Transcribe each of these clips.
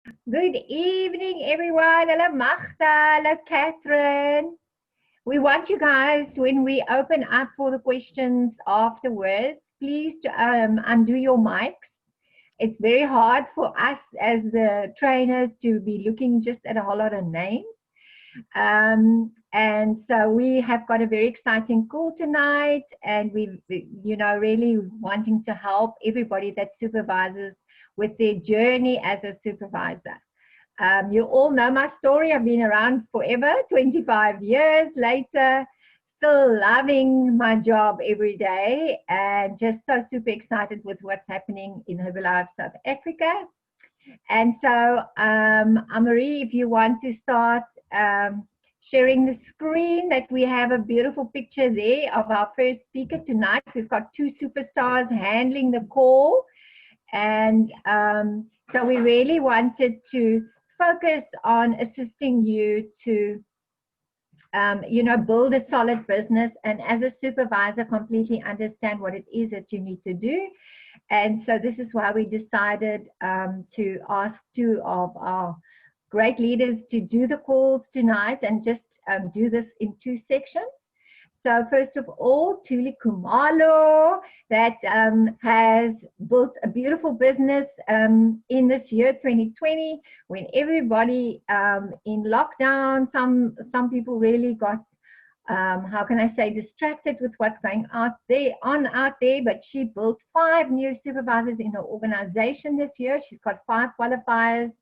Good evening, everyone. Hello, Magda. Hello, Catherine. We want you guys, when we open up for the questions afterwards, please undo your mics. It's very hard for us as the trainers to be looking just at a whole lot of names. And so we have got a very exciting call tonight, and we, really wanting to help everybody that supervises with their journey as a supervisor. You all know my story. I've been around forever, 25 years later, still loving my job every day, and just so super excited with what's happening in Herbalife South Africa. And so, Amarie, if you want to start sharing the screen, that we have a beautiful picture there of our first speaker tonight. We've got two superstars handling the call. And so we really wanted to focus on assisting you to, build a solid business, and as a supervisor, completely understand what it is that you need to do. And so this is why we decided to ask two of our great leaders to do the calls tonight, and just do this in two sections. So first of all, Thuli Khumalo, that has built a beautiful business in this year, 2020, when everybody in lockdown, some people really got, how can I say, distracted with what's going out there, but she built 5 new supervisors in her organization this year. She's got 5 qualifiers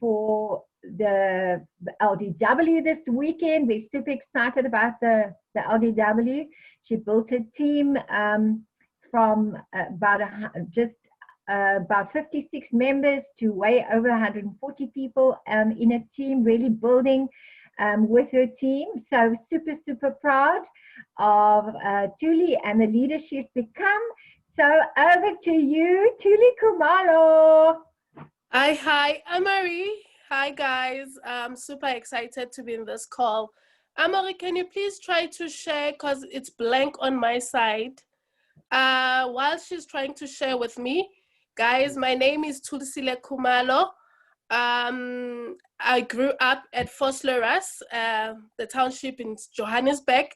for the LDW this weekend. We're super excited about the LDW. She built a team from about 56 members to way over 140 people in a team, really building with her team. So super proud of Thuli and the leader she's become. So over to you, Thuli Khumalo. Hi, Amarie. Hi, guys. I'm super excited to be in this call. Amarie, can you please try to share, because it's blank on my side. While she's trying to share with me, guys, my name is Thuli Khumalo. I grew up at Vosloorus, the township in Johannesburg.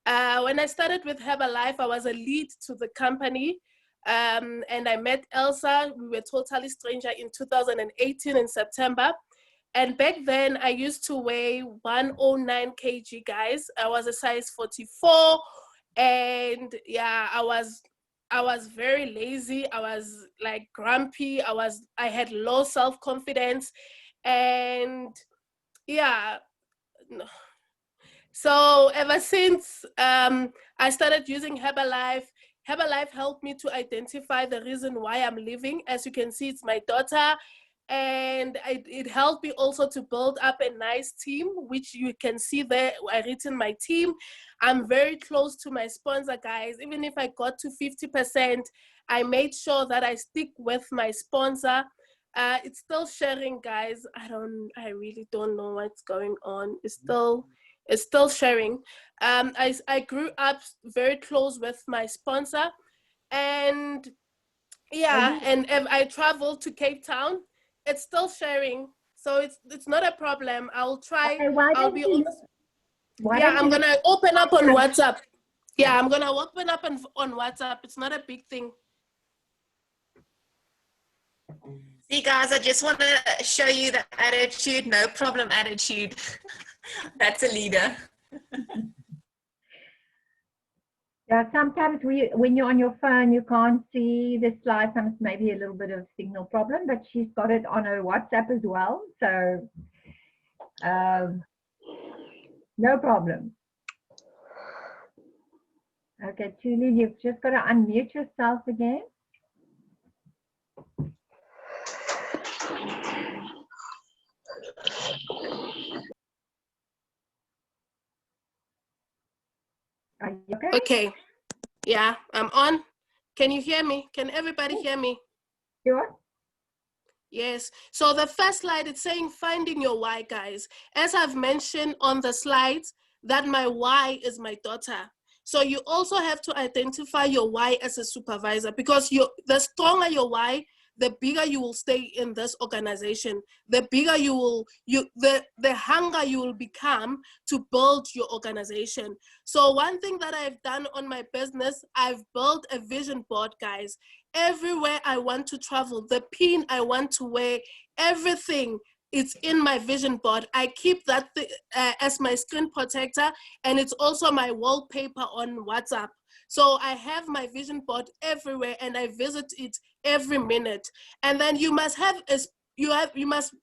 When I started with Herbalife, I was a lead to the company. And I met Elsa. We were totally stranger in 2018 in September. And back then I used to weigh 109 kg, guys. I was a size 44, and yeah, I was very lazy. I was like grumpy. I had low self-confidence, and yeah. So ever since I started using Herbalife helped me to identify the reason why I'm living. As you can see, it's my daughter. And it helped me also to build up a nice team, which you can see there. I written my team. I'm very close to my sponsor, guys. Even if I got to 50%, I made sure that I stick with my sponsor. It's still sharing, guys. I really don't know what's going on. It's still sharing. I grew up very close with my sponsor, and yeah, and if I traveled to Cape Town, it's still sharing. So it's not a problem. I'll try. Okay, I'll be on. I'm gonna open up on WhatsApp. Yeah, I'm gonna open up on WhatsApp. It's not a big thing. See, guys, I just want to show you the attitude, no problem attitude. That's a leader. Yeah, sometimes when you're on your phone, you can't see the slides. Sometimes maybe a little bit of signal problem, but she's got it on her WhatsApp as well. So no problem. Okay, Thuli, you've just got to unmute yourself again. Are you okay? Okay. Yeah, I'm on. Can you hear me? Can everybody hear me? Sure. Yes. So the first slide, it's saying finding your why, guys. As I've mentioned on the slides, that my why is my daughter. So you also have to identify your why as a supervisor, because the stronger your why, the bigger you will stay in this organization, the bigger the hunger you will become to build your organization. So one thing that I've done on my business, I've built a vision board, guys. Everywhere I want to travel, the pin I want to wear, everything, it's in my vision board. I keep that as my screen protector, and it's also my wallpaper on WhatsApp. So I have my vision board everywhere, and I visit it every minute. And then you must have you must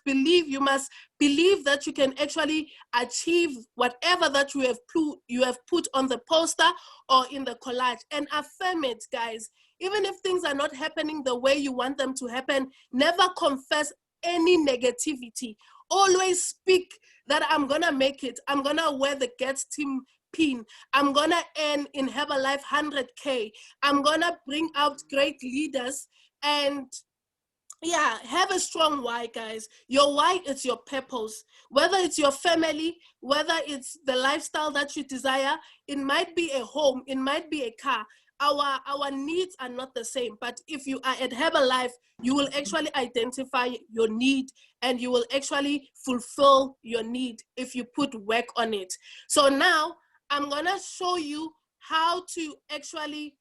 believe that you can actually achieve whatever that you have put on the poster or in the collage, and affirm it, guys. Even if things are not happening the way you want them to happen, never confess any negativity. Always speak that I'm gonna make it. I'm gonna wear the Gets Team pin. I'm gonna earn in Herbalife 100K. I'm gonna bring out great leaders. And yeah, have a strong why, guys. Your why is your purpose. Whether it's your family, whether it's the lifestyle that you desire, it might be a home, it might be a car. Our needs are not the same, but if you are at Herbalife, you will actually identify your need, and you will actually fulfill your need if you put work on it. So now I'm gonna show you how to actually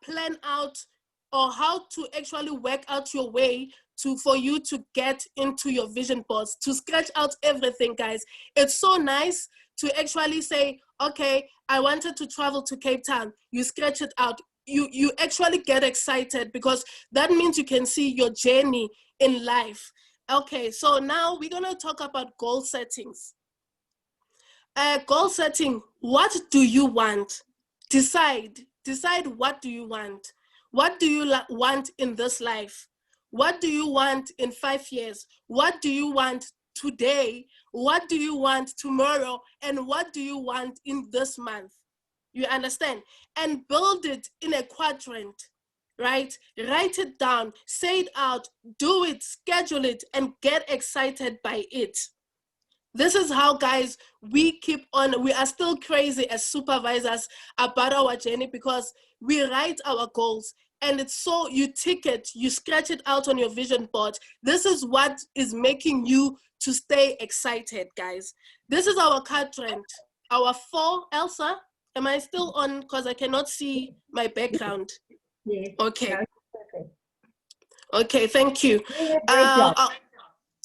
plan out, or how to actually work out your way for you to get into your vision boards, to scratch out everything, guys. It's so nice to actually say, okay, I wanted to travel to Cape Town. You scratch it out. You actually get excited, because that means you can see your journey in life. Okay, so now we're gonna talk about goal settings. Goal setting, what do you want? Decide what do you want. What do you want in this life? What do you want in 5 years? What do you want today? What do you want tomorrow? And what do you want in this month? You understand? And build it in a quadrant, right? Write it down, say it out, do it, schedule it, and get excited by it. This is how, guys, we keep on. We are still crazy as supervisors about our journey, because we write our goals, and it's so, you tick it, you scratch it out on your vision board. This is what is making you to stay excited, guys. This is our quadrant, our 4. Elsa, am I still on? Because I cannot see my background. Yes. Okay. No, okay, thank you.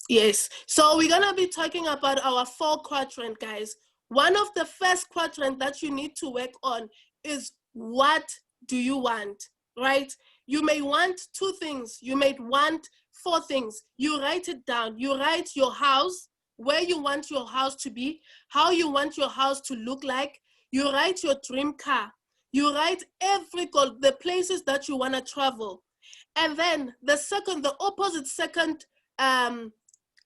Yes, so we're gonna be talking about our 4 quadrant, guys. One of the first quadrant that you need to work on is, what do you want, right? You may want 2 things, you may want 4 things. You write it down. You write your house, where you want your house to be, how you want your house to look like. You write your dream car. You write every goal, the places that you wanna travel. And then the opposite second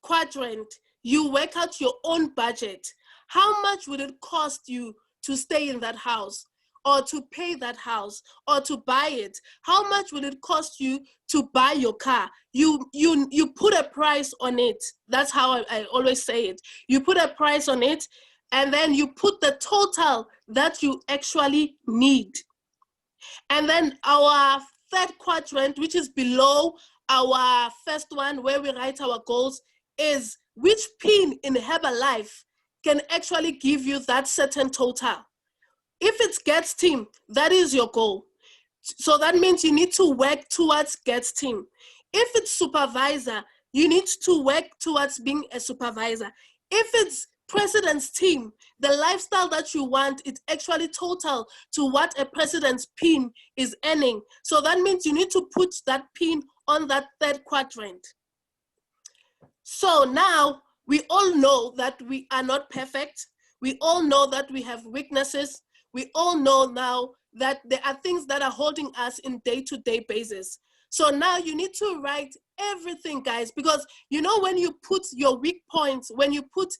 quadrant, you work out your own budget. How much would it cost you to stay in that house, or to pay that house, or to buy it? How much would it cost you to buy your car? You put a price on it. That's how I always say it. You put a price on it, and then you put the total that you actually need. And then our 3rd quadrant, which is below our first one, where we write our goals, is which pin in Herbalife can actually give you that certain total. If it's Gets Team, that is your goal. So that means you need to work towards Gets Team. If it's Supervisor, you need to work towards being a supervisor. If it's President's Team, the lifestyle that you want, it's actually total to what a President's pin is earning. So that means you need to put that pin on that 3rd quadrant. So now we all know that we are not perfect. We all know that we have weaknesses. We all know now that there are things that are holding us in day-to-day basis. So now you need to write everything, guys, because you know, when you put your weak points, when you put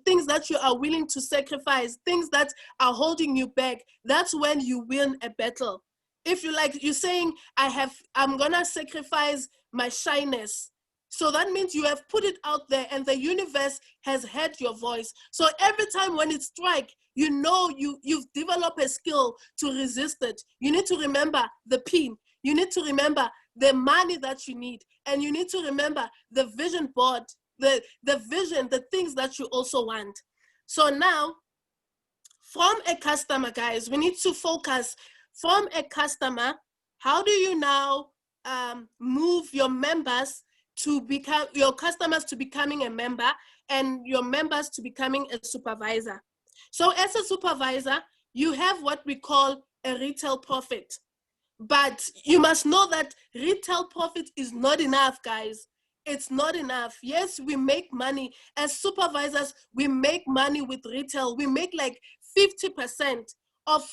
things that you are willing to sacrifice, things that are holding you back, that's when you win a battle. If you like, you're saying, I'm gonna sacrifice my shyness. So that means you have put it out there, and the universe has heard your voice. So every time when it strikes, you know you've developed a skill to resist it. You need to remember the pin. You need to remember the money that you need. And you need to remember the vision board, the vision, the things that you also want. So now, from a customer, guys, we need to focus from a customer. How do you now move your members to become, your customers to becoming a member and your members to becoming a supervisor? So as a supervisor, you have what we call a retail profit. But you must know that retail profit is not enough, guys. It's not enough. Yes, we make money. As supervisors, we make money with retail. We make like 50% of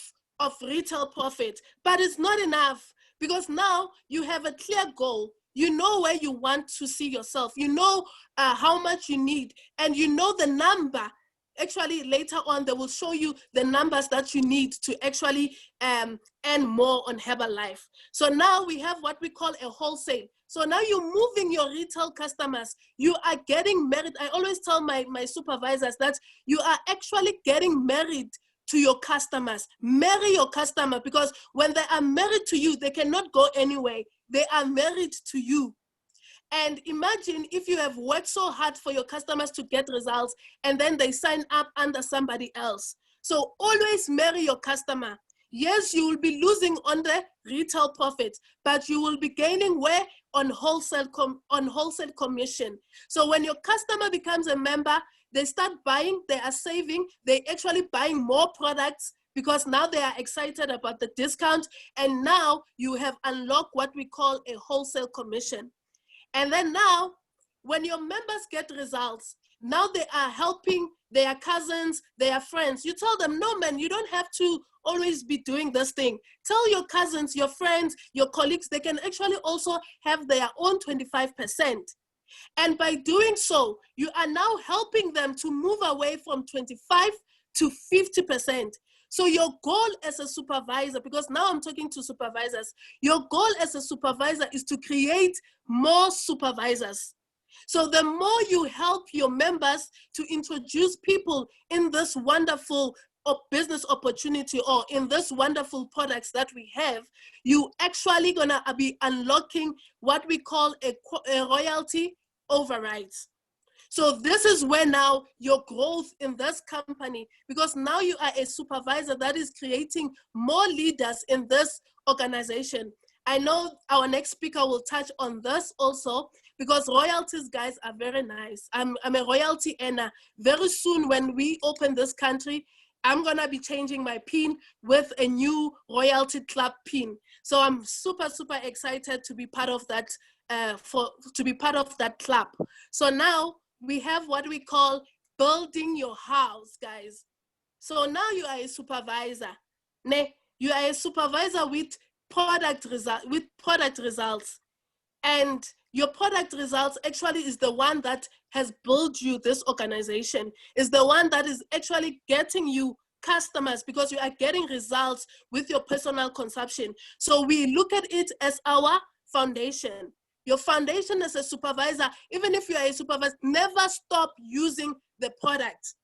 retail profit. But it's not enough because now you have a clear goal. You know where you want to see yourself. You know how much you need. And you know the number. Actually, later on, they will show you the numbers that you need to actually earn more on Herbalife. So now we have what we call a wholesale. So now you're moving your retail customers. You are getting married. I always tell my supervisors that you are actually getting married to your customers. Marry your customer, because when they are married to you, they cannot go anywhere. They are married to you. And imagine if you have worked so hard for your customers to get results and then they sign up under somebody else. So always marry your customer. Yes, you will be losing on the retail profit, but you will be gaining where? On wholesale commission. So when your customer becomes a member, they start buying, they are saving, they actually buying more products because now they are excited about the discount. And now you have unlocked what we call a wholesale commission. And then now, when your members get results, now they are helping their cousins, their friends. You tell them, no, man, you don't have to always be doing this thing. Tell your cousins, your friends, your colleagues, they can actually also have their own 25%. And by doing so, you are now helping them to move away from 25 to 50%. So your goal as a supervisor, because now I'm talking to supervisors, your goal as a supervisor is to create more supervisors. So the more you help your members to introduce people in this wonderful business opportunity or in this wonderful products that we have, you actually gonna be unlocking what we call a royalty overrides. So this is where now your growth in this company, because now you are a supervisor that is creating more leaders in this organization. I know our next speaker will touch on this also, because royalties, guys, are very nice. I'm a royalty earner. Very soon when we open this country, I'm gonna be changing my pin with a new royalty club pin. So I'm super, super excited to be part of that, to be part of that club. So now, we have what we call building your house, guys. So now you are a supervisor. You are a supervisor with product results. And your product results actually is the one that has built you this organization, is the one that is actually getting you customers, because you are getting results with your personal consumption. So we look at it as our foundation. Your foundation as a supervisor, even if you are a supervisor, never stop using the product.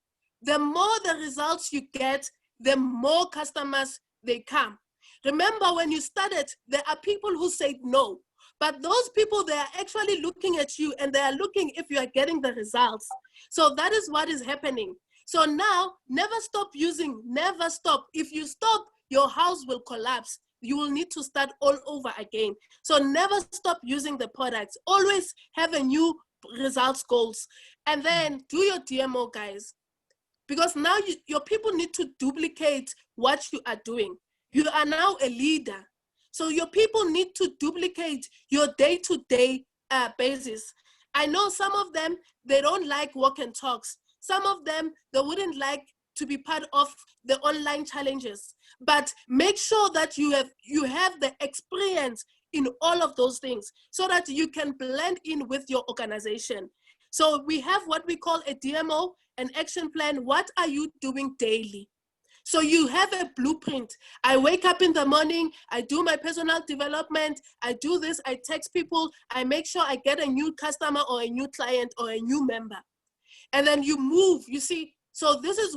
The more the results you get, the more customers they come. Remember when you started, there are people who said no, but those people, they are actually looking at you and they are looking if you are getting the results. So that is what is happening. So now, never stop using, never stop. If you stop, your house will collapse. You will need to start all over again. So never stop using the products. Always have a new results goals. And then do your DMO, guys. Because now your people need to duplicate what you are doing. You are now a leader. So your people need to duplicate your day-to-day basis. I know some of them, they don't like walk and talks. Some of them, they wouldn't like to be part of the online challenges, but make sure that you have the experience in all of those things so that you can blend in with your organization. So we have what we call a DMO, an action plan. What are you doing daily? So you have a blueprint. I wake up in the morning, I do my personal development, I do this, I text people, I make sure I get a new customer or a new client or a new member. And then you move, you see. So this is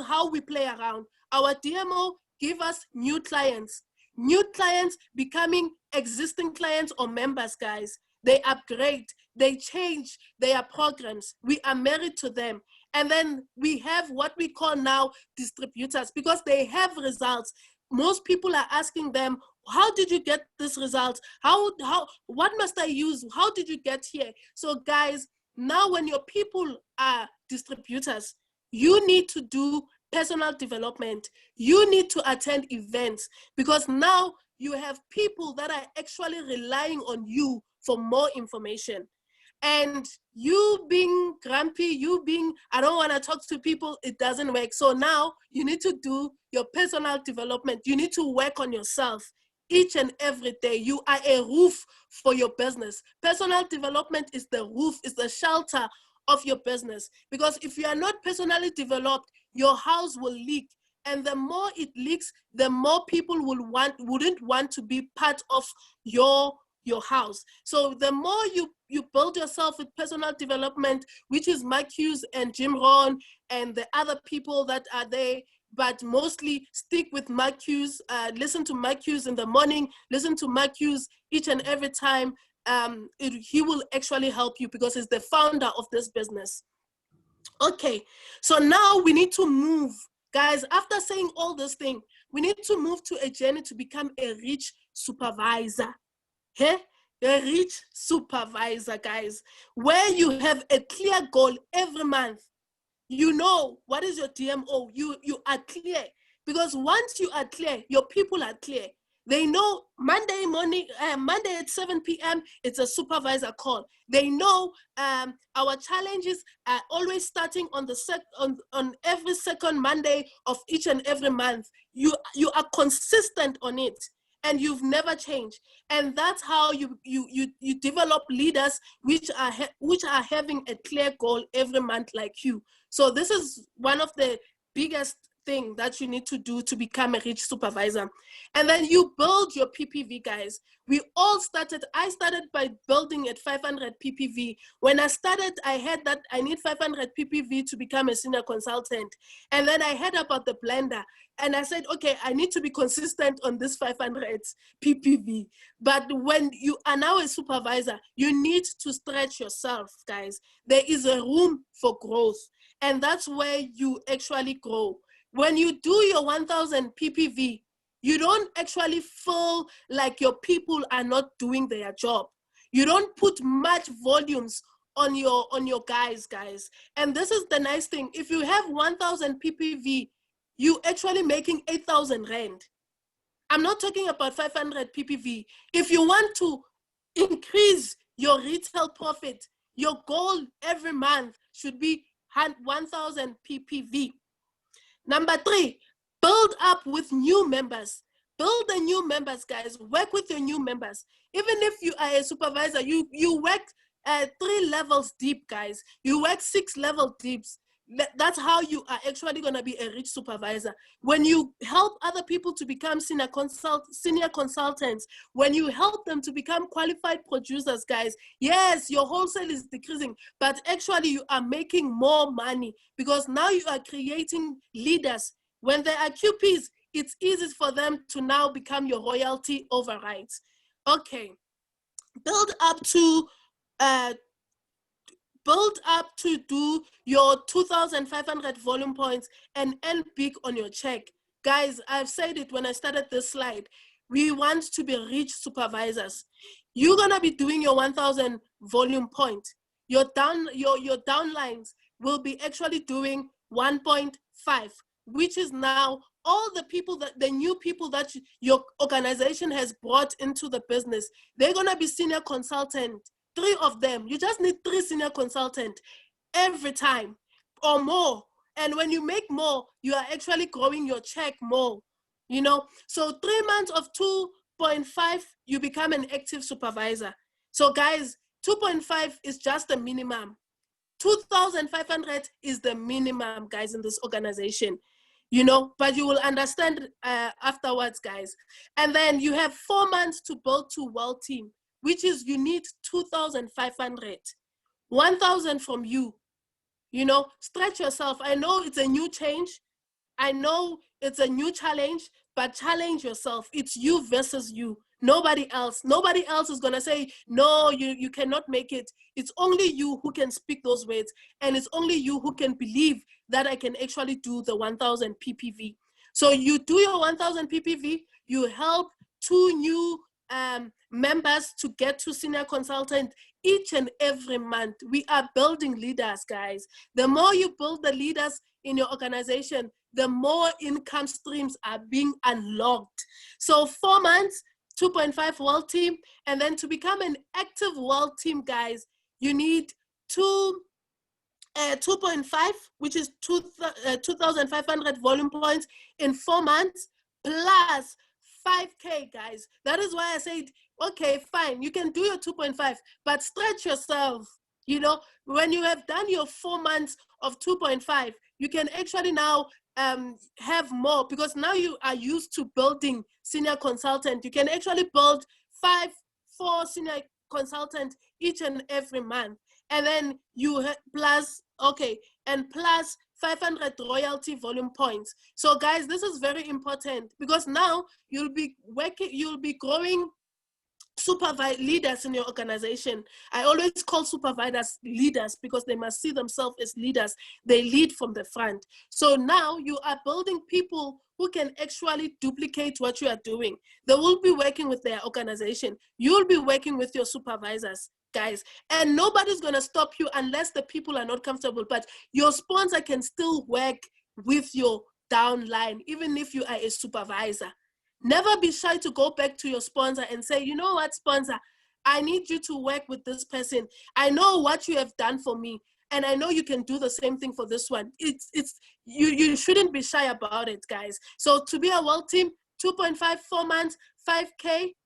how we play around. Our DMO give us new clients, new clients becoming existing clients or members, guys. They upgrade, they change their programs. We are married to them. And then we have what we call now distributors, because they have results. Most people are asking them, how did you get this result? What must I use? How did you get here? So guys, now when your people are distributors, you need to do personal development. You need to attend events, because now you have people that are actually relying on you for more information. And you being grumpy, you being, I don't want to talk to people, it doesn't work. So now you need to do your personal development. You need to work on yourself each and every day. You are a roof for your business. Personal development is the roof, is the shelter of your business. Because if you are not personally developed, your house will leak. And the more it leaks, the more people wouldn't want to be part of your house. So the more you build yourself with personal development, which is Marcus and Jim Rohn and the other people that are there, but mostly stick with Marcus, listen to Marcus in the morning, listen to Marcus each and every time. He will actually help you, because he's the founder of this business. Okay, so now we need to move. Guys, after saying all this thing, we need to move to a journey to become a rich supervisor. Okay? A rich supervisor, guys, where you have a clear goal every month. You know what is your DMO. You are clear, because once you are clear, your people are clear. They know Monday morning, Monday at 7 p.m., it's a supervisor call. They know our challenges are always starting on on every second Monday of each and every month. You are consistent on it, and you've never changed. And that's how you develop leaders which are having a clear goal every month, like you. So this is one of the biggest thing that you need to do to become a rich supervisor. And then you build your PPV, guys. I started by building at 500 PPV. When I started, I had that I need 500 PPV to become a senior consultant. And then I heard about the blender, and I said, okay, I need to be consistent on this 500 PPV. But when you are now a supervisor, you need to stretch yourself, guys. There is a room for growth, and that's where you actually grow. When you do your 1000 PPV, you don't actually feel like your people are not doing their job. You don't put much volumes on your guys. And this is the nice thing. If you have 1000 PPV, you actually making 8,000 Rand. I'm not talking about 500 PPV. If you want to increase your retail profit, your goal every month should be 1000 PPV. Number 3, build up with new members. Build the new members, guys. Work with your new members. Even if you are a supervisor, you work 3 levels deep, guys. You work 6 levels deep. That's how you are actually going to be a rich supervisor. When you help other people to become senior consultants, when you help them to become qualified producers, guys, yes, your wholesale is decreasing, but actually you are making more money, because now you are creating leaders. When they are QPs, it's easy for them to now become your royalty overrides. Okay, build up to do your 2,500 volume points and end big on your check. Guys, I've said it when I started this slide. We want to be rich supervisors. You're gonna be doing your 1,000 volume point. Your downlines will be actually doing 1.5, which is now all the new people that your organization has brought into the business. They're gonna be senior consultant. 3 of them. You just need 3 senior consultants every time or more. And when you make more, you are actually growing your check more, you know. So 3 months of 2.5, you become an active supervisor. So guys, 2.5 is just the minimum. 2,500 is the minimum, guys, in this organization, you know, but you will understand afterwards, guys. And then you have 4 months to build to world team, which is you need 2,500, 1,000 from you, you know. Stretch yourself. I know it's a new change. I know it's a new challenge, but challenge yourself. It's you versus you. Nobody else. Nobody else is going to say, no, you cannot make it. It's only you who can speak those words. And it's only you who can believe that I can actually do the 1,000 PPV. So you do your 1,000 PPV, you help 2 new members to get to senior consultant each and every month. We are building leaders, guys. The more you build the leaders in your organization, the more income streams are being unlocked. So 4 months, 2.5 world team, and then to become an active world team, guys, you need 2.5, which is 2,500 volume points in 4 months, plus 5K, guys. That is why I said, okay, fine, you can do your 2.5, but stretch yourself. You know, when you have done your 4 months of 2.5, you can actually now have more, because now you are used to building senior consultant. You can actually build 4 senior consultant each and every month. And then you plus 500 royalty volume points. So guys, this is very important, because now you'll be growing leaders in your organization. I always call supervisors leaders because they must see themselves as leaders. They lead from the front. So now you are building people who can actually duplicate what you are doing. They will be working with their organization. You'll be working with your supervisors, guys, and nobody's going to stop you unless the people are not comfortable. But your sponsor can still work with your downline, even if you are a supervisor. Never be shy to go back to your sponsor and say, you know what, sponsor, I need you to work with this person. I know what you have done for me, and I know you can do the same thing for this one. You shouldn't be shy about it, guys. So to be a world team, 2.5, 4 months, 5K,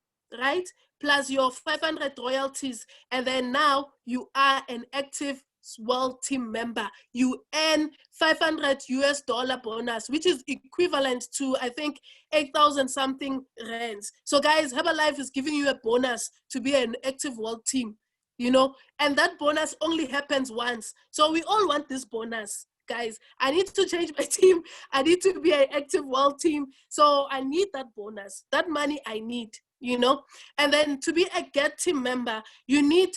right? Plus your 500 royalties. And then now you are an active world team member. You earn $500 bonus, which is equivalent to, I think, 8,000 something rands. So guys, Herbalife is giving you a bonus to be an active world team, you know, and that bonus only happens once. So we all want this bonus, guys. I need to change my team. I need to be an active world team. So I need that bonus, that money I need, you know. And then to be a get team member, you need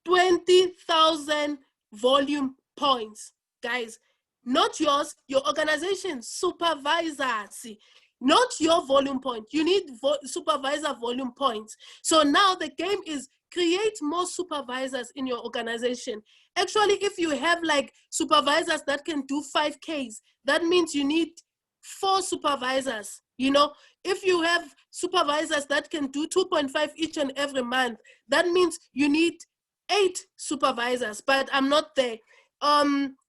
20,000 volume points, guys. Not yours, your organization, supervisors, not your volume point. You need supervisor volume points. So now the game is create more supervisors in your organization. Actually, if you have like supervisors that can do 5Ks, that means you need 4 supervisors. You know, if you have supervisors that can do 2.5 each and every month, that means you need 8 supervisors, but I'm not there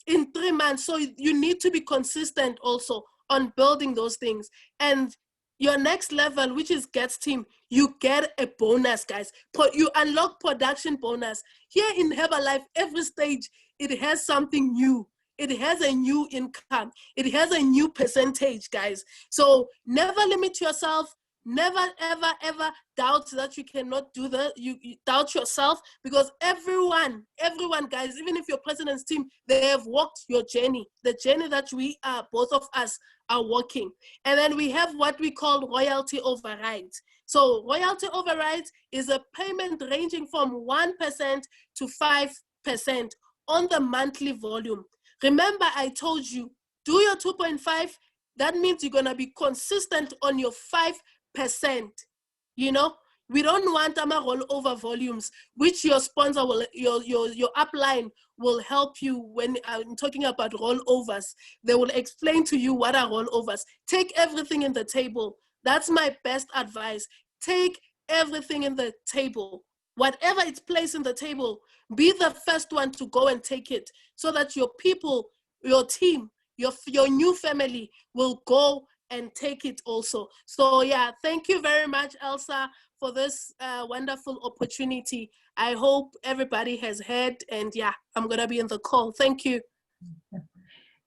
in 3 months. So you need to be consistent also on building those things. And your next level, which is Gets Team, you get a bonus, guys. You unlock production bonus. Here in Herbalife, every stage, it has something new. It has a new income. It has a new percentage, guys. So never limit yourself. Never, ever, ever doubt that you cannot do that. You doubt yourself, because everyone, guys, even if your president's team, they have walked your journey, the journey that we are, both of us are walking. And then we have what we call royalty overrides. So royalty overrides is a payment ranging from 1% to 5% on the monthly volume. Remember, I told you, do your 2.5. That means you're going to be consistent on your 5%. You know, we don't want rollover volumes, which your sponsor will, your upline will help you when I'm talking about rollovers. They will explain to you what are rollovers. Take everything in the table. That's my best advice. Take everything in the table. Whatever it's placed in the table, be the first one to go and take it, so that your people, your team, your new family will go and take it also. So yeah, thank you very much, Elsa, for this wonderful opportunity. I hope everybody has heard, and yeah, I'm gonna be in the call. Thank you.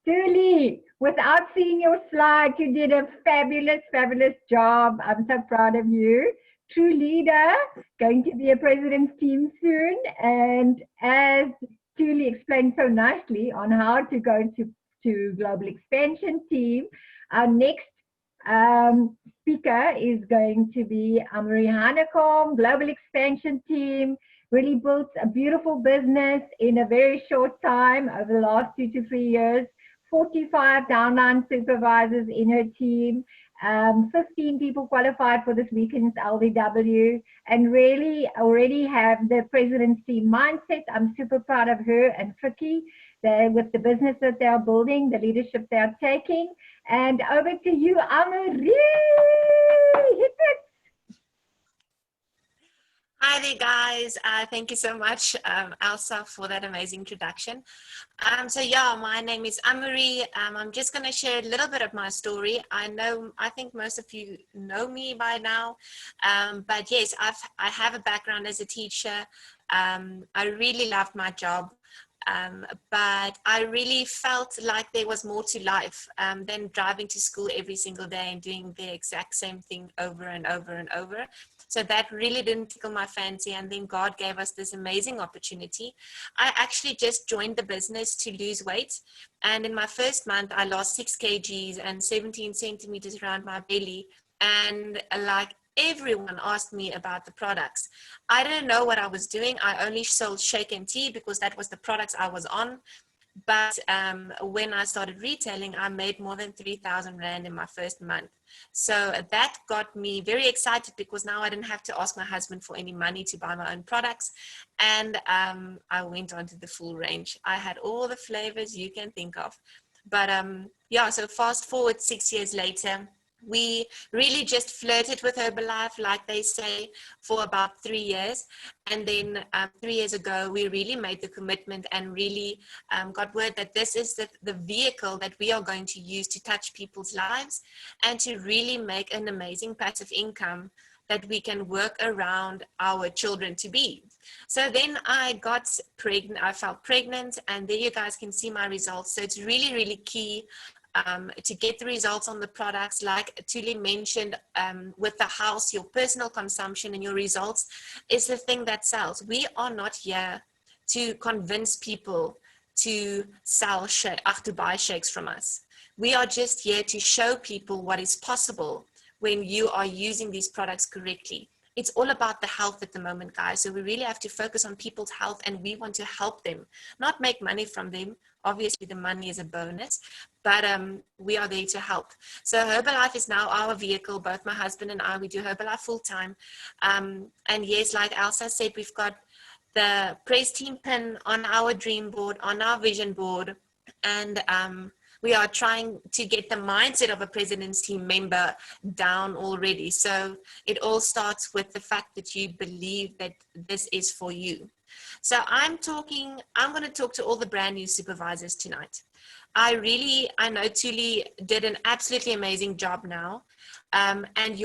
Julie, without seeing your slides, you did a fabulous, fabulous job. I'm so proud of you. True leader, going to be a president's team soon. And as Julie explained so nicely on how to go to global expansion team, our next Speaker is going to be Amory Hanekom, Global Expansion Team. Really built a beautiful business in a very short time over the last 2 to 3 years. 45 downline supervisors in her team. 15 people qualified for this weekend's LDW, and really already have the president's team mindset. I'm super proud of her and Vicky with the business that they're building, the leadership they're taking. And over to you, Amory. Hit it. Hi there, guys. Thank you so much, Elsa, for that amazing introduction. So yeah, my name is Amory. I'm just going to share a little bit of my story. I think most of you know me by now, but yes, I have a background as a teacher. I really loved my job. But I really felt like there was more to life than driving to school every single day and doing the exact same thing over and over and over. So that really didn't tickle my fancy. And then God gave us this amazing opportunity. I actually just joined the business to lose weight. And in my first month, I lost 6 kgs and 17 centimeters around my belly. And like everyone asked me about the products. I didn't know what I was doing. I only sold shake and tea because that was the products I was on. But when I started retailing, I made more than 3,000 Rand in my first month. So that got me very excited because now I didn't have to ask my husband for any money to buy my own products. And I went on to the full range. I had all the flavors you can think of. But yeah, so fast forward 6 years later, we really just flirted with Herbalife, like they say, for about 3 years. And then 3 years ago, we really made the commitment and really got word that this is the vehicle that we are going to use to touch people's lives and to really make an amazing passive income that we can work around our children to be. So then I got pregnant, I felt pregnant, and there you guys can see my results. So it's really, really key to get the results on the products, like Tuli mentioned, with the house, your personal consumption and your results is the thing that sells. We are not here to convince people to to buy shakes from us. We are just here to show people what is possible when you are using these products correctly. It's all about the health at the moment, guys. So we really have to focus on people's health, and we want to help them, not make money from them. Obviously, the money is a bonus, but we are there to help. So Herbalife is now our vehicle. Both my husband and I, we do Herbalife full time. And yes, like Elsa said, we've got the Press Team pin on our dream board, on our vision board, and we are trying to get the mindset of a President's Team member down already. So it all starts with the fact that you believe that this is for you. So I'm going to talk to all the brand new supervisors tonight. I know Tuli did an absolutely amazing job now. And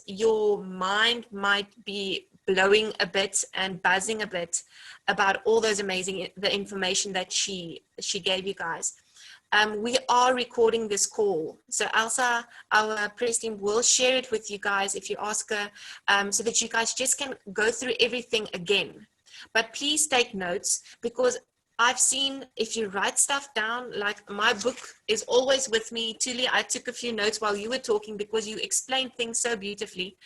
your mind might be blowing a bit and buzzing a bit about all those the information that she gave you guys. We are recording this call. So Elsa, our press team, will share it with you guys if you ask her, so that you guys just can go through everything again. But please take notes, because I've seen if you write stuff down, like my book is always with me. Tuli, I took a few notes while you were talking because you explained things so beautifully.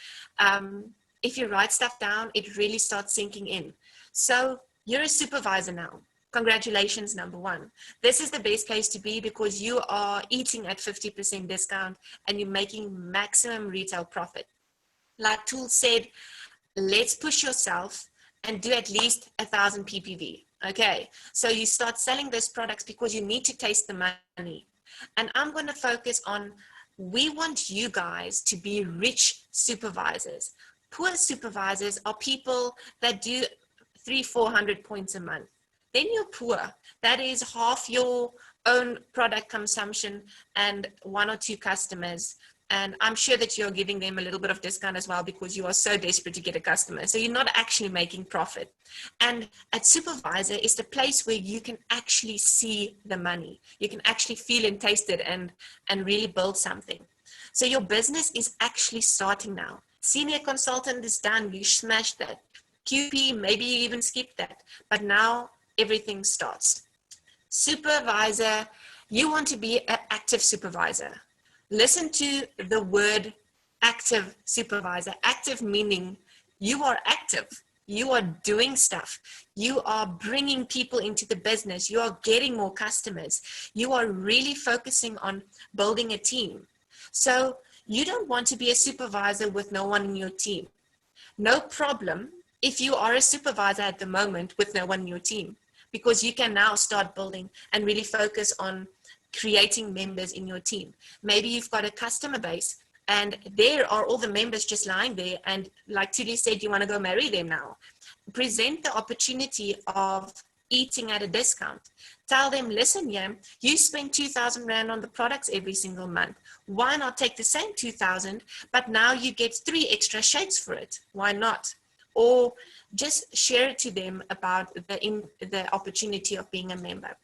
If you write stuff down, it really starts sinking in. So you're a supervisor now. Congratulations, number one. This is the best place to be because you are eating at 50% discount and you're making maximum retail profit. Like Tool said, let's push yourself and do at least 1,000 PPV. Okay, so you start selling those products because you need to taste the money. And I'm going to focus on, we want you guys to be rich supervisors. Poor supervisors are people that do 300-400 points a month. Then you're poor. That is half your own product consumption and 1 or 2 customers. And I'm sure that you're giving them a little bit of discount as well because you are so desperate to get a customer. So you're not actually making profit. And at Supervisor is the place where you can actually see the money. You can actually feel and taste it and really build something. So your business is actually starting now. Senior consultant is done. You smashed that. QP, maybe you even skipped that. But now everything starts. Supervisor, you want to be an active supervisor. Listen to the word active supervisor. Active meaning you are active. You are doing stuff. You are bringing people into the business. You are getting more customers. You are really focusing on building a team. So you don't want to be a supervisor with no one in your team. No problem if you are a supervisor at the moment with no one in your team, because you can now start building and really focus on creating members in your team. Maybe you've got a customer base and there are all the members just lying there, and like Tuli said, you want to go marry them now. Present the opportunity of eating at a discount. Tell them, listen, yeah, you spend 2,000 Rand on the products every single month. Why not take the same 2,000, but now you get 3 extra shakes for it? Why not? Or just share it to them about the opportunity of being a member.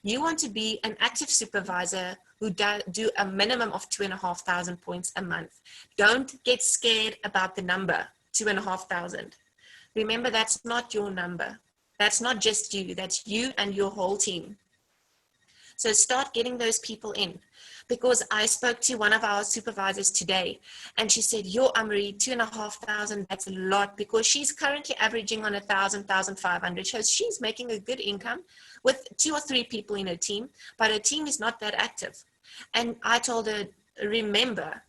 You want to be an active supervisor who do a minimum of 2,500 points a month. Don't get scared about the number, 2,500. Remember, that's not your number. That's not just you, that's you and your whole team. So start getting those people in. Because I spoke to one of our supervisors today, and she said, yo, Amri, 2,500, that's a lot, because she's currently averaging on 1,000, 1,500. So she's making a good income with 2 or 3 people in her team, but her team is not that active. And I told her, remember,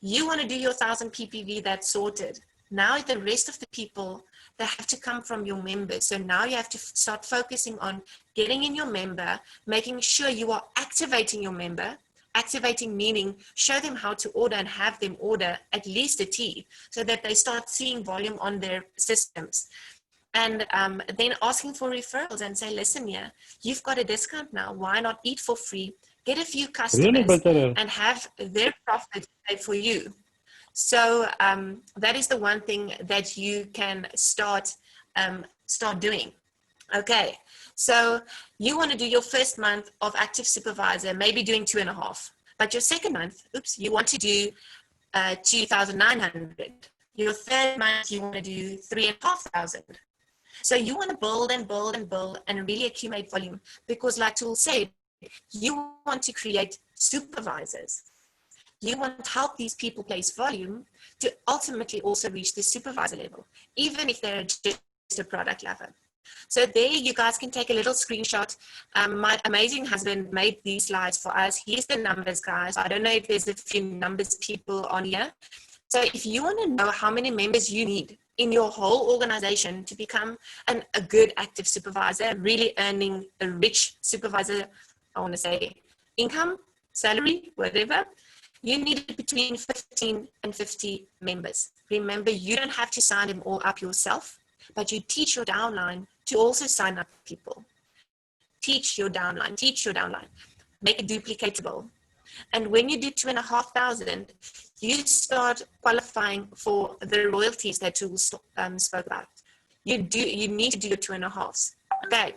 you want to do your 1,000 PPV, that's sorted. Now the rest of the people, they have to come from your members. So now you have to start focusing on getting in your member, making sure you are activating your member. Activating meaning show them how to order and have them order at least a tea so that they start seeing volume on their systems. And then asking for referrals and say, listen, yeah, you've got a discount now. Why not eat for free? Get a few customers and have their profit pay for you. So that is the one thing that you can start doing. Okay, so you want to do your first month of active supervisor, maybe doing 2.5. But your second month, you want to do 2,900. Your third month, you want to do 3,500. So you want to build and build and build and really accumulate volume, because like Tool said, you want to create supervisors. You want to help these people place volume to ultimately also reach the supervisor level, even if they're just a product lover. So there you guys can take a little screenshot. My amazing husband made these slides for us. Here's the numbers, guys. I don't know if there's a few numbers people on here. So if you want to know how many members you need in your whole organization to become a good active supervisor, really earning a rich supervisor, I want to say income, salary, whatever, you need between 15 and 50 members. Remember, you don't have to sign them all up yourself, but you teach your downline to also sign up people. Teach your downline, make it duplicatable. And when you do 2,500, you start qualifying for the royalties that Tool spoke about. You need to do your 2.5s. Okay.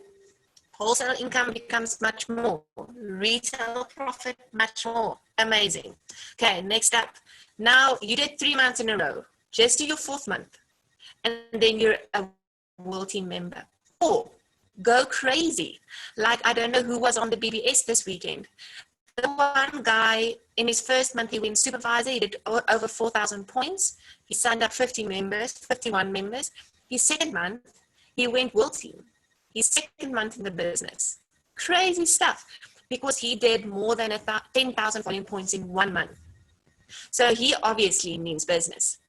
Wholesale income becomes much more. Retail profit, much more. Amazing. Okay, next up. Now you did 3 months in a row. Just do your 4th month. And then you're a World Team member. Or go crazy. Like, I don't know who was on the BBS this weekend. The one guy, in his first month, he went supervisor. He did over 4,000 points. He signed up 51 members. His second month, he went World Team. His second month in the business. Crazy stuff. Because he did more than 10,000 volume points in 1 month. So he obviously means business.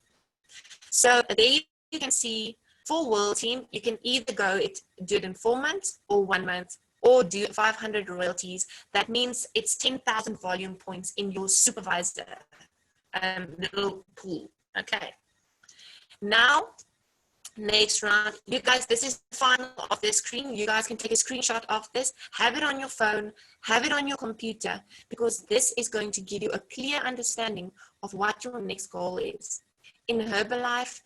So there you can see, for World Team, you can either do it in 4 months or 1 month, or do 500 royalties. That means it's 10,000 volume points in your supervisor little pool. Okay. Now, next round, you guys, this is the final of the screen. You guys can take a screenshot of this, have it on your phone, have it on your computer, because this is going to give you a clear understanding of what your next goal is. In Herbalife,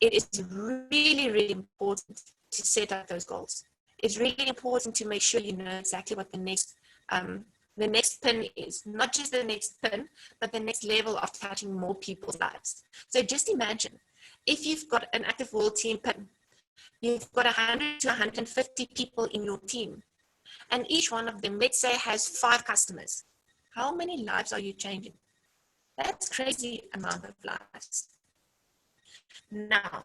it is really, really important to set up those goals. It's really important to make sure you know exactly what the next pin is. Not just the next pin, but the next level of touching more people's lives. So just imagine, if you've got an active World Team pin, you've got 100 to 150 people in your team, and each one of them, let's say, has 5 customers. How many lives are you changing? That's crazy amount of lives. Now,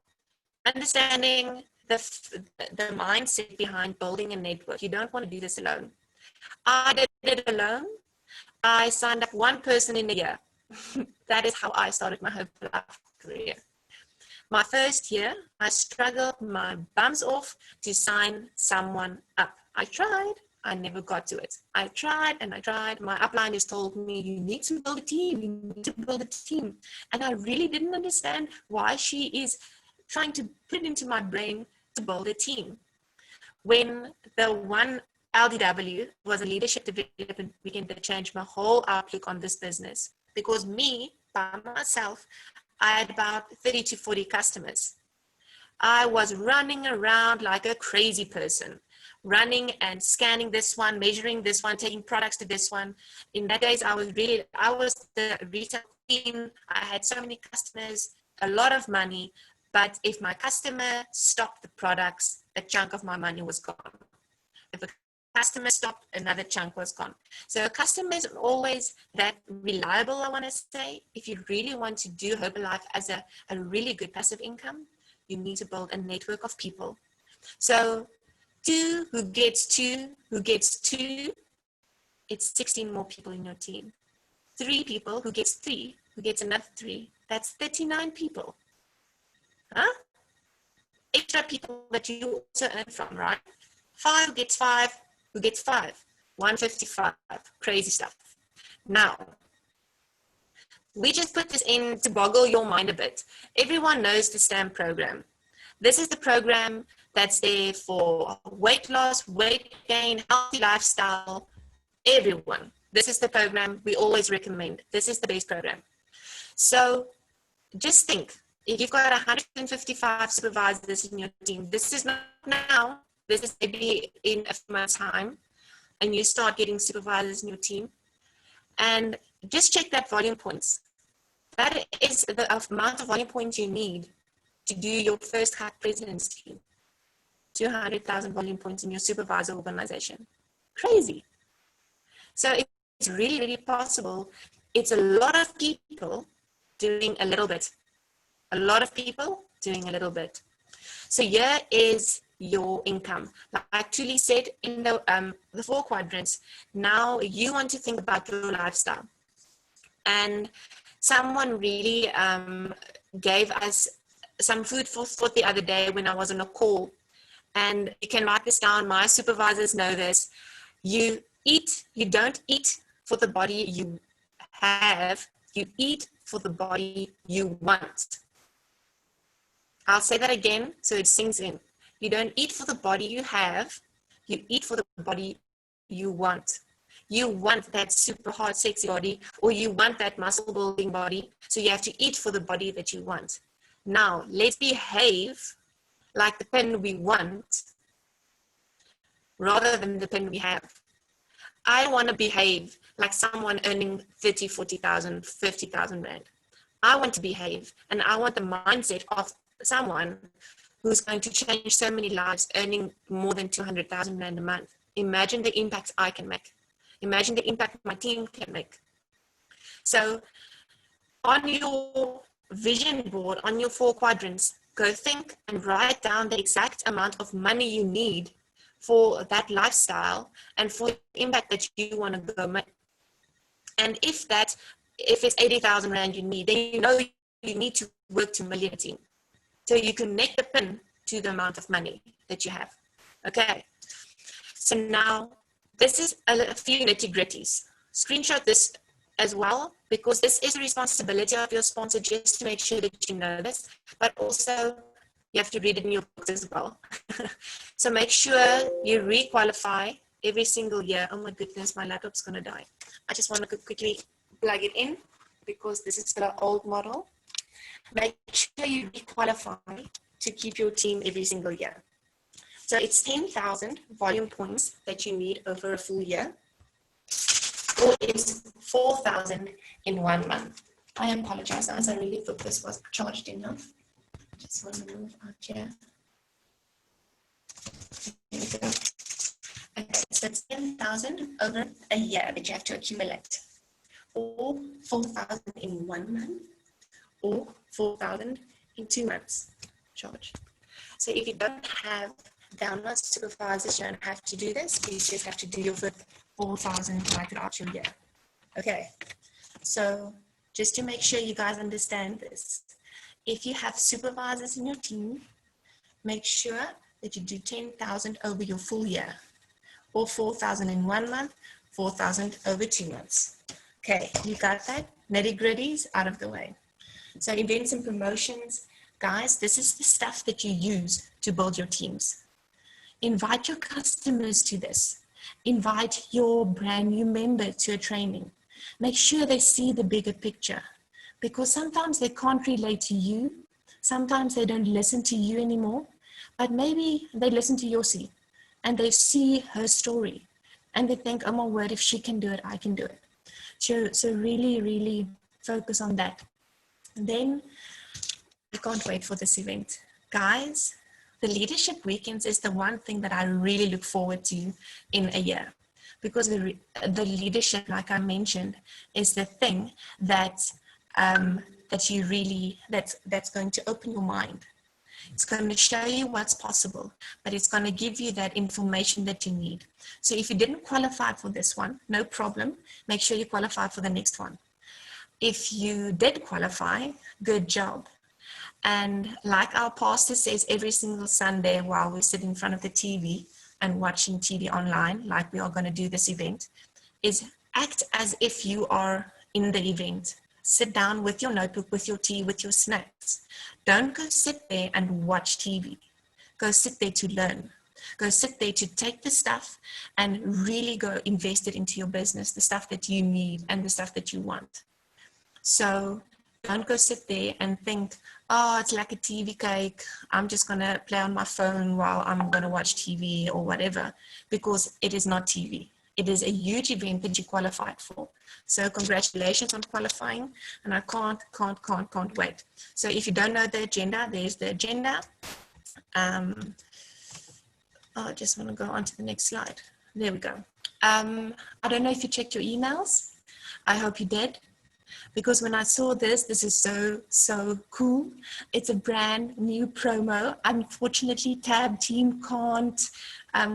understanding the mindset behind building a network. You don't want to do this alone. I did it alone. I signed up one person in a year. That is how I started my Herbalife career. My first year, I struggled my bums off to sign someone up. I tried. I never got to it. I tried and I tried. My upline just told me, you need to build a team. You need to build a team. And I really didn't understand why she is trying to put it into my brain to build a team. When the one LDW was a leadership development weekend that changed my whole outlook on this business. Because me, by myself, I had about 30 to 40 customers. I was running around like a crazy person, running and scanning this one, measuring this one, taking products to this one. In that days, I was the retail queen. I had so many customers, a lot of money. But if my customer stopped the products, a chunk of my money was gone. If a customer stopped, another chunk was gone. So a customer is always that reliable, I want to say. If you really want to do Herbalife as a really good passive income, you need to build a network of people. So 2 who gets 2 who gets 2, it's 16 more people in your team. 3 people who gets 3 who gets another 3, that's 39 people. Huh? Extra people that you also earn from, right? 5 gets 5 who gets 5, 155, crazy stuff. Now, we just put this in to boggle your mind a bit. Everyone knows the STAMP program. This is the program that's there for weight loss, weight gain, healthy lifestyle, everyone. This is the program we always recommend. This is the base program. So just think, if you've got 155 supervisors in your team, this is not now, this is maybe in a few months' time, and you start getting supervisors in your team, and just check that volume points. That is the amount of volume points you need to do your first cut presidency. 200,000 volume points in your supervisor organization. Crazy. So it's really, really possible. It's a lot of people doing a little bit. A lot of people doing a little bit. So here is your income. Like Tuli said in the 4 quadrants, now you want to think about your lifestyle. And someone really gave us some food for thought the other day when I was on a call. And you can write this down. My supervisors know this. You don't eat for the body you have. You eat for the body you want. I'll say that again so it sinks in. You don't eat for the body you have. You eat for the body you want. You want that super hot, sexy body, or you want that muscle building body. So you have to eat for the body that you want. Now, let's behave like the pen we want rather than the pen we have. I want to behave like someone earning 30, 40,000, 50,000 Rand. I want to behave, and I want the mindset of someone who's going to change so many lives earning more than 200,000 Rand a month. Imagine the impact I can make. Imagine the impact my team can make. So on your vision board, on your 4 quadrants, go think and write down the exact amount of money you need for that lifestyle and for the impact that you want to go make. And if it's 80,000 Rand you need, then you know you need to work to million team. So you connect the pin to the amount of money that you have. Okay. So now this is a few nitty-gritties. Screenshot this as well, because this is a responsibility of your sponsor just to make sure that you know this, but also you have to read it in your books as well. So make sure you re-qualify every single year. Oh my goodness, my laptop's gonna die. I just want to quickly plug it in because this is still an old model. Make sure you re-qualify to keep your team every single year. So it's 10,000 volume points that you need over a full year, or it's 4,000 in 1 month. I apologize, as I really thought this was charged enough. Just want to move out here. Here we go. Okay, so it's 10,000 over a year that you have to accumulate. or 4,000 in 1 month, or 4,000 in 2 months charge. So if you don't have download supervisors, you don't have to do this. You just have to do your 4,000 write it out your year. Okay, so just to make sure you guys understand this, if you have supervisors in your team, make sure that you do 10,000 over your full year, or 4,000 in 1 month, 4,000 over 2 months. Okay, you got that? Nitty gritties out of the way. So events and promotions, guys, this is the stuff that you use to build your teams. Invite your customers to this. Invite your brand new member to a training. Make sure they see the bigger picture, because sometimes they can't relate to you. Sometimes they don't listen to you anymore, but maybe they listen to Yossi and they see her story and they think, oh my word, if she can do it, I can do it. So really, really focus on that. And then I can't wait for this event. Guys, the leadership weekends is the one thing that I really look forward to in a year, because the leadership, like I mentioned, is the thing that you really, that's going to open your mind. It's going to show you what's possible, but it's going to give you that information that you need. So if you didn't qualify for this one, no problem. Make sure you qualify for the next one. If you did qualify, good job. And like our pastor says every single Sunday while we sit in front of the TV and watching TV online, like we are going to do this event, is act as if you are in the event. Sit down with your notebook, with your tea, with your snacks. Don't go sit there and watch TV. Go sit there to learn. Go sit there to take the stuff and really go invest it into your business, the stuff that you need and the stuff that you want. So don't go sit there and think, oh, it's like a TV cake. I'm just going to play on my phone while I'm going to watch TV or whatever, because it is not TV. It is a huge event that you qualified for. So congratulations on qualifying, and I can't wait. So if you don't know the agenda, there's the agenda. I just want to go on to the next slide. There we go. I don't know if you checked your emails. I hope you did, because when I saw this is so cool. It's a brand new promo. Unfortunately, Tab Team can't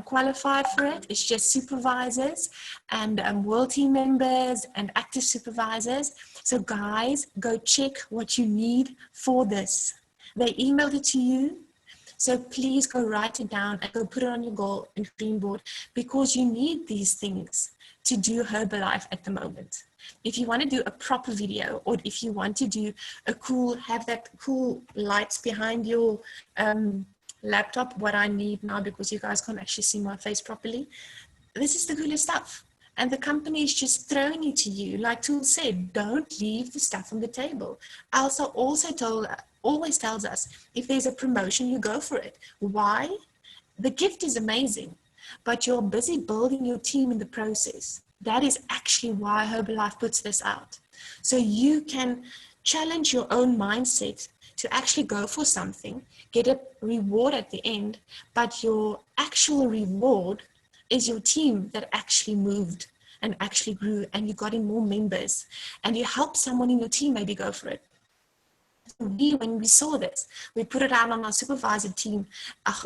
qualify for it. It's just supervisors and world team members and active supervisors. So guys, go check what you need for this. They emailed it to you. So please go write it down and go put it on your goal and dream board, because you need these things to do Herbalife at the moment. If you want to do a proper video, or if you want to do a have that cool lights behind your laptop, what I need now, because you guys can't actually see my face properly, this is the coolest stuff. And the company is just throwing it to you. Like Tool said, don't leave the stuff on the table. Elsa also always tells us, if there's a promotion, you go for it. Why? The gift is amazing, but you're busy building your team in the process. That is actually why Herbalife puts this out. So you can challenge your own mindset to actually go for something, get a reward at the end, but your actual reward is your team that actually moved and actually grew, and you got in more members, and you help someone in your team maybe go for it. When we saw this, we put it out on our supervisor team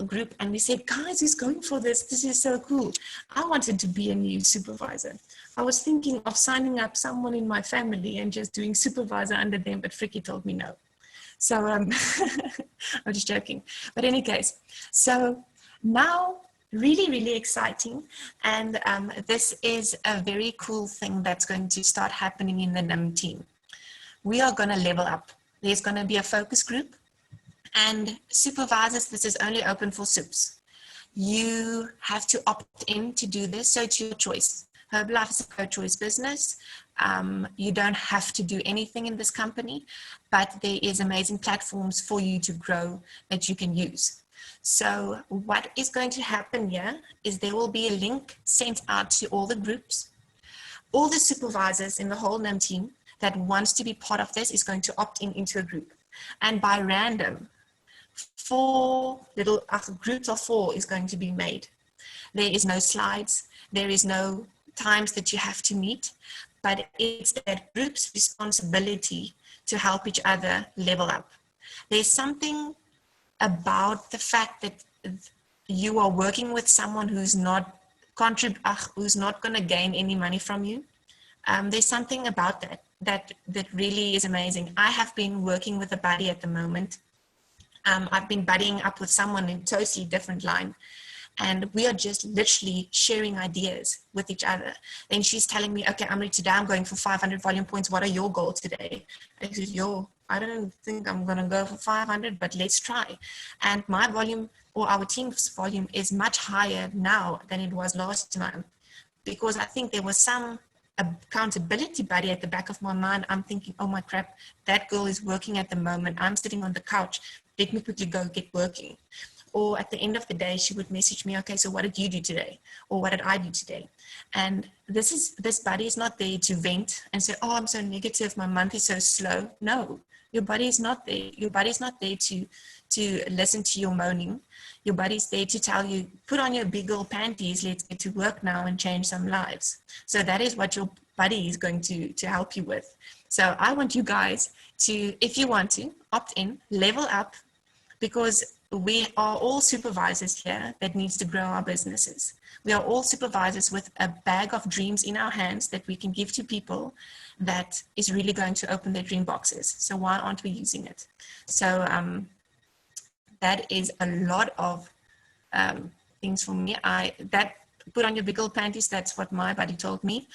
group, and we said, guys, who's going for this? This is so cool. I wanted to be a new supervisor. I was thinking of signing up someone in my family and just doing supervisor under them, but Fricky told me no. So I'm just joking. But in any case, so now really, really exciting. And this is a very cool thing that's going to start happening in the NIM team. We are going to level up. There's going to be a focus group, and supervisors, this is only open for SUPs. You have to opt in to do this, so it's your choice. Herbalife is a pro-choice business. You don't have to do anything in this company, but there is amazing platforms for you to grow that you can use. So what is going to happen here is there will be a link sent out to all the groups. All the supervisors in the whole NIM team that wants to be part of this is going to opt in into a group. And by random, 4 little groups of 4 is going to be made. There is no slides. There is no times that you have to meet, but it's that group's responsibility to help each other level up. There's something about the fact that you are working with someone who's not going to gain any money from you. There's something about that really is amazing. I have been working with a buddy at the moment. I've been buddying up with someone in a totally different line, and we are just literally sharing ideas with each other. Then she's telling me, okay, Amri, today I'm going for 500 volume points. What are your goals today? I said, I don't think I'm going to go for 500, but let's try. And my volume, or our team's volume, is much higher now than it was last month, because I think there was some accountability buddy at the back of my mind. I'm thinking, oh my crap, that girl is working at the moment. I'm sitting on the couch. Let me quickly go get working. Or at the end of the day, she would message me, okay, so what did you do today? Or what did I do today? And this buddy is not there to vent and say, oh, I'm so negative, my month is so slow. No, your buddy is not there. Your buddy is not there to listen to your moaning. Your buddy's there to tell you, put on your big girl panties, let's get to work now and change some lives. So that is what your buddy is going to help you with. So I want you guys to, if you want to, opt in, level up, because we are all supervisors here that needs to grow our businesses. We are all supervisors with a bag of dreams in our hands that we can give to people that is really going to open their dream boxes. So why aren't we using it? So that is a lot of things for me. That put on your big old panties, that's what my buddy told me.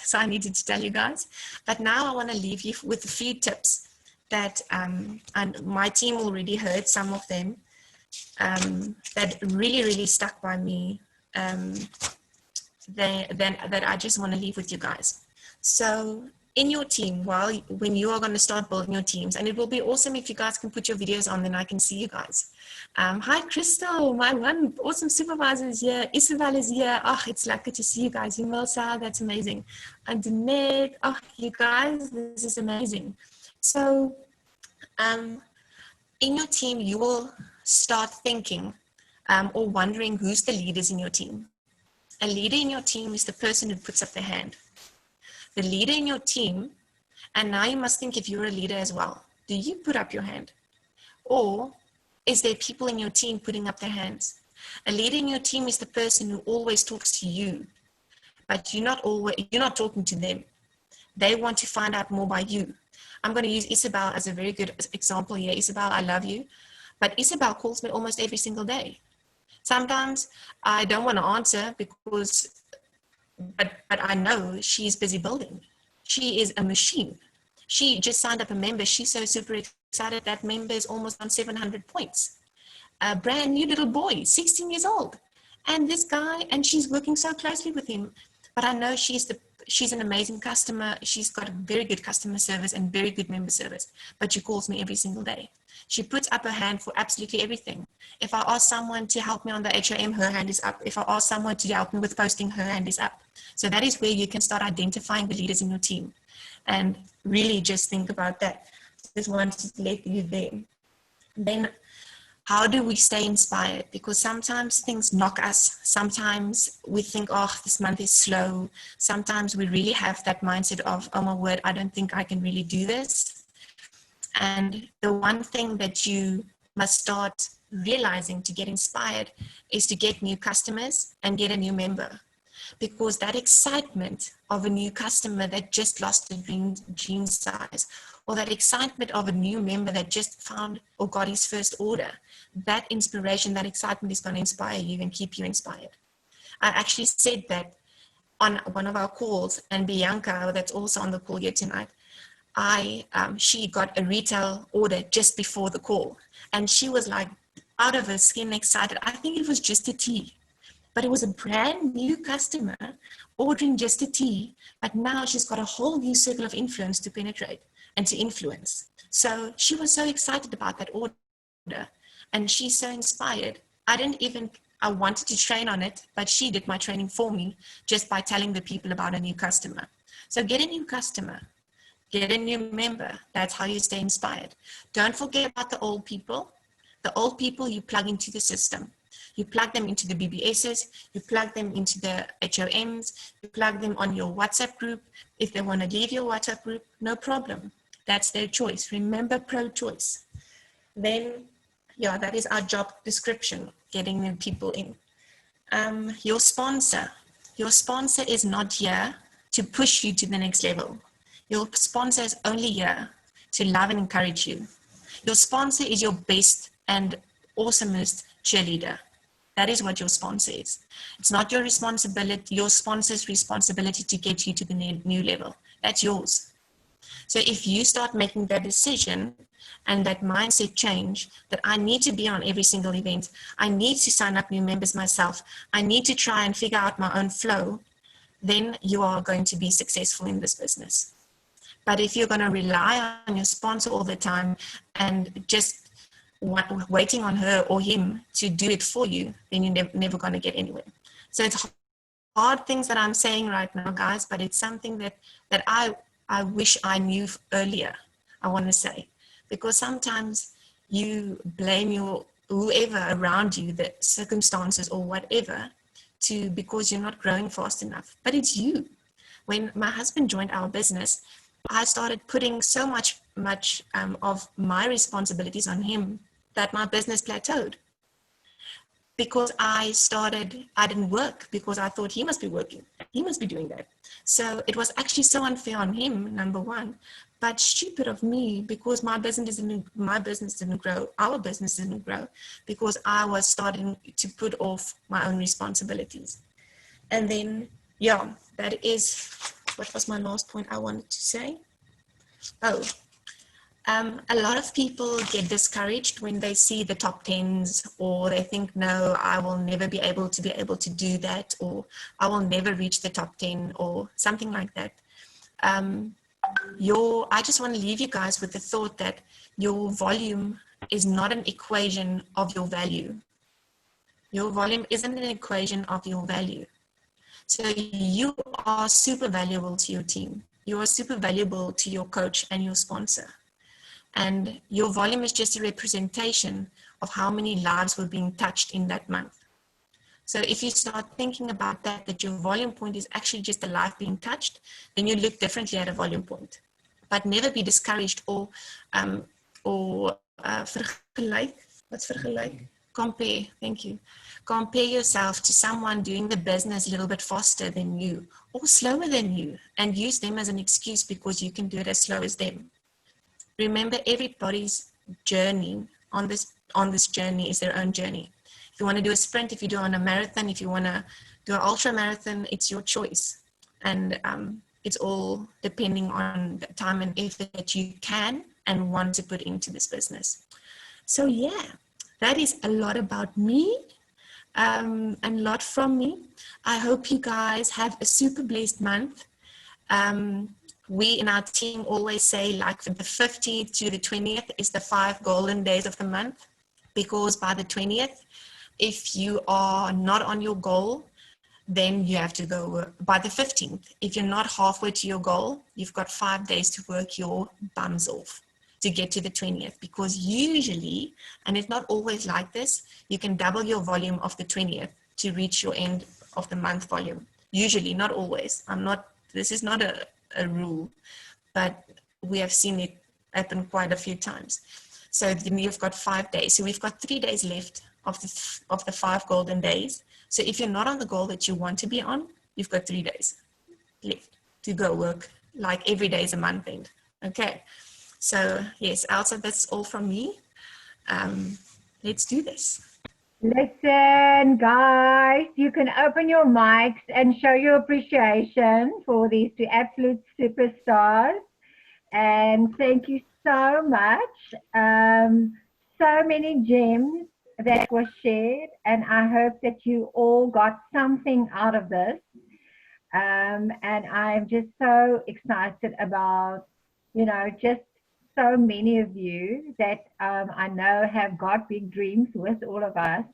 So I needed to tell you guys. But now I want to leave you with a few tips that and my team already heard some of them that really stuck by me, that I just want to leave with you guys. So in your team, when you are going to start building your teams, and it will be awesome if you guys can put your videos on, then I can see you guys. Hi Crystal, my one awesome supervisor is here. Isabel is here. Oh, it's lucky to see you guys. Melissa, that's amazing. And Danette, oh, you guys, this is amazing. So in your team, you will start thinking or wondering who's the leaders in your team. A leader in your team is the person who puts up their hand. The leader in your team, and now you must think if you're a leader as well, do you put up your hand? Or is there people in your team putting up their hands? A leader in your team is the person who always talks to you, but you're not talking to them. They want to find out more by you. I'm going to use Isabel as a very good example here. Isabel, I love you, but Isabel calls me almost every single day. Sometimes I don't want to answer but I know she's busy building. She is a machine. She just signed up a member. She's so super excited. That member is almost on 700 points. A brand new little boy, 16 years old. And this guy, and she's working so closely with him. But I know she's an amazing customer. She's got a very good customer service and very good member service. But she calls me every single day. She puts up her hand for absolutely everything. If I ask someone to help me on the HRM, her hand is up. If I ask someone to help me with posting, her hand is up. So that is where you can start identifying the leaders in your team. And really just think about that. Just wanted to let you there. Then how do we stay inspired? Because sometimes things knock us. Sometimes we think, oh, this month is slow. Sometimes we really have that mindset of, oh my word, I don't think I can really do this. And the one thing that you must start realizing to get inspired is to get new customers and get a new member. Because that excitement of a new customer that just lost the dream size, or that excitement of a new member that just found or got his first order, that inspiration, that excitement is going to inspire you and keep you inspired. I actually said that on one of our calls, and Bianca, that's also on the call here tonight, she got a retail order just before the call, and she was like out of her skin excited. I think it was just a tea, but it was a brand new customer ordering just a tea, but now she's got a whole new circle of influence to penetrate and to influence. So she was so excited about that order, and she's so inspired. I wanted to train on it, but she did my training for me just by telling the people about a new customer. So get a new customer, get a new member. That's how you stay inspired. Don't forget about the old people. The old people you plug into the system. You plug them into the BBSs, you plug them into the HOMs, you plug them on your WhatsApp group. If they want to leave your WhatsApp group, no problem. That's their choice. Remember, pro-choice. Then, yeah, that is our job description, getting the people in. Your sponsor is not here to push you to the next level. Your sponsor is only here to love and encourage you. Your sponsor is your best and awesomest cheerleader. That is what your sponsor is. It's not your responsibility, your sponsor's responsibility to get you to the new level. That's yours. So if you start making that decision and that mindset change that I need to be on every single event, I need to sign up new members myself, I need to try and figure out my own flow, then you are going to be successful in this business. But if you're going to rely on your sponsor all the time and just waiting on her or him to do it for you, then you're never going to get anywhere. So it's hard things that I'm saying right now, guys, but it's something that I wish I knew earlier, I want to say. Because sometimes you blame your whoever around you, the circumstances or whatever, because you're not growing fast enough. But it's you. When my husband joined our business, I started putting so much of my responsibilities on him that my business plateaued. Because I didn't work because I thought he must be working. He must be doing that. So it was actually so unfair on him, number one, but stupid of me because my business didn't grow, our business didn't grow because I was starting to put off my own responsibilities. And then, yeah, that is, what was my last point I wanted to say? A lot of people get discouraged when they see the top 10s or they think, no, I will never be able to do that, or I will never reach the top 10 or something like that. I just want to leave you guys with the thought that your volume is not an equation of your value. Your volume isn't an equation of your value. So you are super valuable to your team. You are super valuable to your coach and your sponsor. And your volume is just a representation of how many lives were being touched in that month. So if you start thinking about that your volume point is actually just a life being touched, then you look differently at a volume point. But never be discouraged or vergelijk. What's vergelijk? Compare, thank you. Compare yourself to someone doing the business a little bit faster than you or slower than you and use them as an excuse because you can do it as slow as them. Remember, everybody's journey on this journey is their own journey. If you want to do a sprint, if you do on a marathon, if you want to do an ultra marathon, it's your choice. And it's all depending on the time and effort that you can and want to put into this business. So yeah, that is a lot about me and a lot from me. I hope you guys have a super blessed month. We in our team always say like the 15th to the 20th is the 5 golden days of the month, because by the 20th, if you are not on your goal, then you have to go work. By the 15th, if you're not halfway to your goal, you've got 5 days to work your bums off to get to the 20th, because usually, and it's not always like this, you can double your volume of the 20th to reach your end of the month volume. Usually, not always. This is not a rule, but we have seen it happen quite a few times. So then you've got 5 days. So we've got 3 days left of the 5 golden days. So if you're not on the goal that you want to be on, you've got 3 days left to go work, like every day is a month end. Okay. So yes, Elsa, that's all from me. Let's do this. Listen, guys, you can open your mics and show your appreciation for these two absolute superstars. And thank you so much. So many gems that were shared, and I hope that you all got something out of this. And I'm just so excited about, just so many of you that I know have got big dreams with all of us,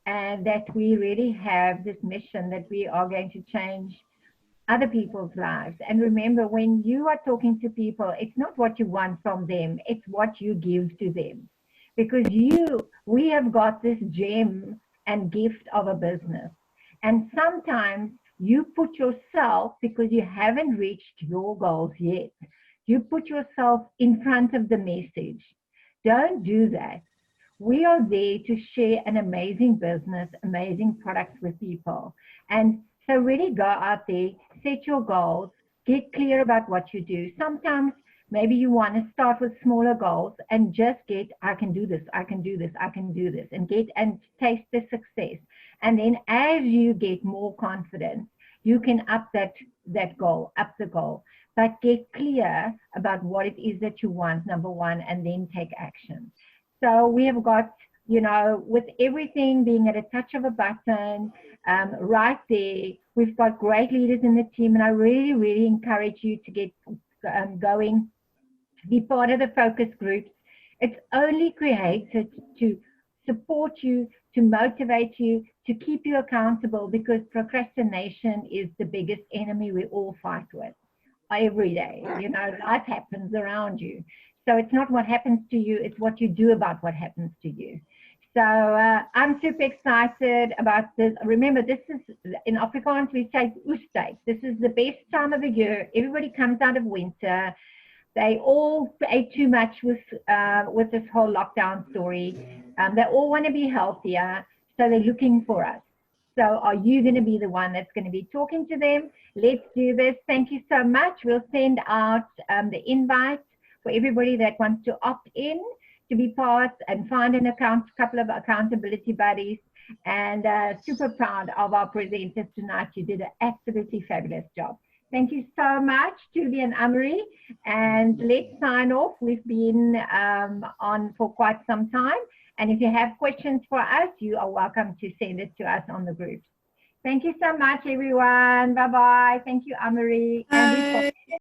and that we really have this mission that we are going to change other people's lives. And remember, when you are talking to people, it's not what you want from them, it's what you give to them. Because we have got this gem and gift of a business. And sometimes you put yourself, because you haven't reached your goals yet, you put yourself in front of the message. Don't do that. We are there to share an amazing business, amazing products with people. And so really go out there, set your goals, get clear about what you do. Sometimes maybe you want to start with smaller goals and just get, I can do this, I can do this, I can do this, and get and taste the success. And then as you get more confidence, you can up that goal, up the goal. But get clear about what it is that you want, number one, and then take action. So we have got, you know, with everything being at a touch of a button, right there, we've got great leaders in the team, and I really, really encourage you to get going, be part of the focus groups. It's only created to support you, to motivate you, to keep you accountable, because procrastination is the biggest enemy we all fight with every day. You know, life happens around you. So it's not what happens to you, it's what you do about what happens to you. So I'm super excited about this. Remember, this is, in Afrikaans, we say oestyd. This is the best time of the year. Everybody comes out of winter. They all ate too much with this whole lockdown story. They all want to be healthier, so they're looking for us. So are you going to be the one that's going to be talking to them? Let's do this. Thank you so much. We'll send out the invite for everybody that wants to opt in to be part and find a couple of accountability buddies. And super proud of our presenters tonight. You did an absolutely fabulous job. Thank you so much, Julie and Amory. And let's sign off. We've been on for quite some time. And if you have questions for us, you are welcome to send it to us on the group. Thank you so much, everyone. Bye-bye. Thank you, Amory. And